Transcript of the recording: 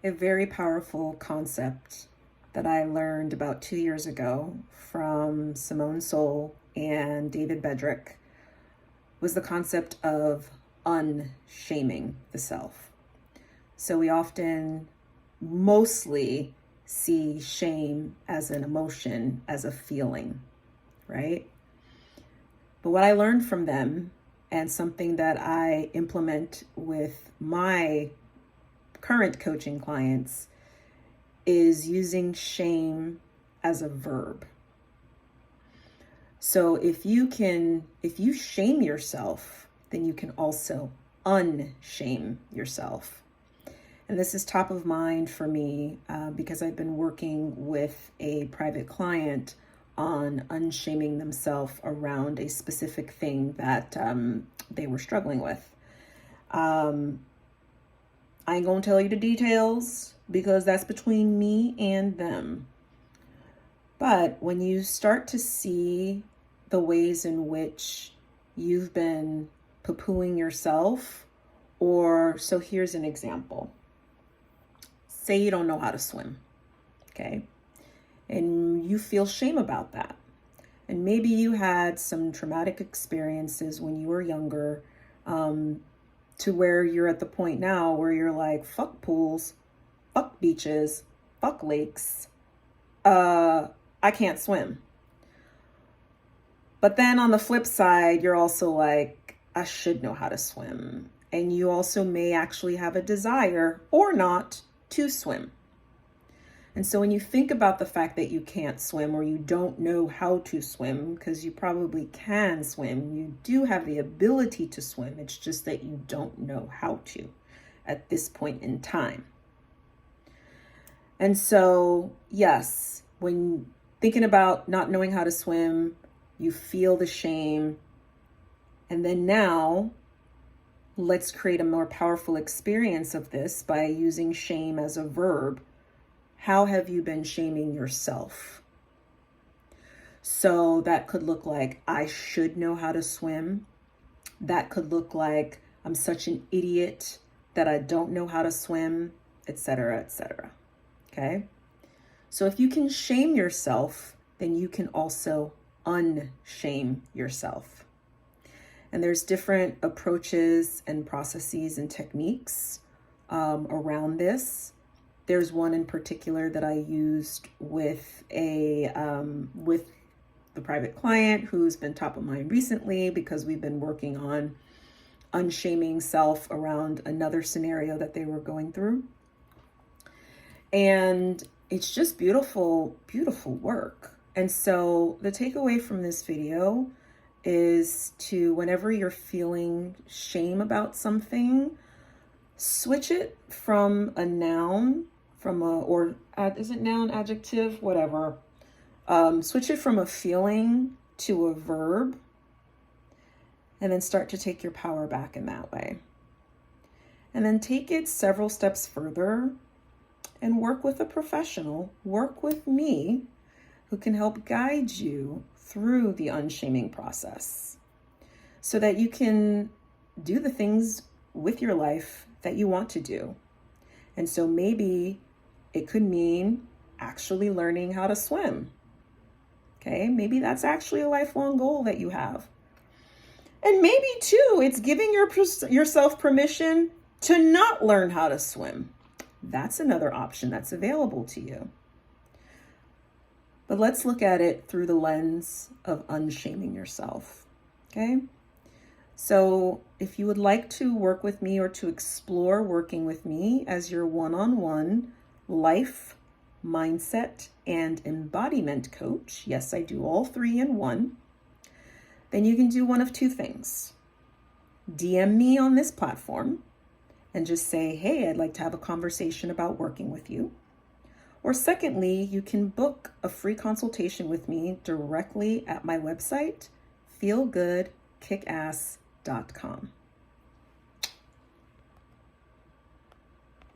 a very powerful concept that I learned about 2 years ago from Simone Soul and David Bedrick was the concept of unshaming the self. So we often mostly see shame as an emotion, as a feeling, right? But what I learned from them, and something that I implement with my current coaching clients, is using shame as a verb. So if you shame yourself, then you can also unshame yourself. And this is top of mind for me because I've been working with a private client on unshaming themselves around a specific thing that they were struggling with. I ain't gonna tell you the details because that's between me and them. But when you start to see the ways in which you've been poo-pooing yourself, so here's an example. Say you don't know how to swim, okay? And you feel shame about that. And maybe you had some traumatic experiences when you were younger, to where you're at the point now where you're like, fuck pools, fuck beaches, fuck lakes. I can't swim. But then on the flip side, you're also like, I should know how to swim. And you also may actually have a desire or not to swim. And so when you think about the fact that you can't swim or you don't know how to swim, because you probably can swim, you do have the ability to swim. It's just that you don't know how to at this point in time. And so, yes, when thinking about not knowing how to swim, you feel the shame. And then now, let's create a more powerful experience of this by using shame as a verb. How have you been shaming yourself? So that could look like, I should know how to swim. That could look like, I'm such an idiot that I don't know how to swim, etc., etc. Okay? So if you can shame yourself, then you can also unshame yourself. And there's different approaches and processes and techniques around this. There's one in particular that I used with with the private client who's been top of mind recently because we've been working on unshaming self around another scenario that they were going through. And it's just beautiful, beautiful work. And so the takeaway from this video is to, whenever you're feeling shame about something, switch it from a noun, is it noun, adjective, whatever. Switch it from a feeling to a verb, and then start to take your power back in that way. And then take it several steps further and work with a professional, work with me, who can help guide you through the unshaming process so that you can do the things with your life that you want to do. And so maybe it could mean actually learning how to swim. Okay, maybe that's actually a lifelong goal that you have. And maybe too, it's giving yourself permission to not learn how to swim. That's another option that's available to you. But let's look at it through the lens of unshaming yourself, okay? So if you would like to work with me or to explore working with me as your one-on-one life, mindset, and embodiment coach, yes, I do all three in one, then you can do one of two things. DM me on this platform and just say, hey, I'd like to have a conversation about working with you. Or secondly, you can book a free consultation with me directly at my website, feelgoodkickass.com.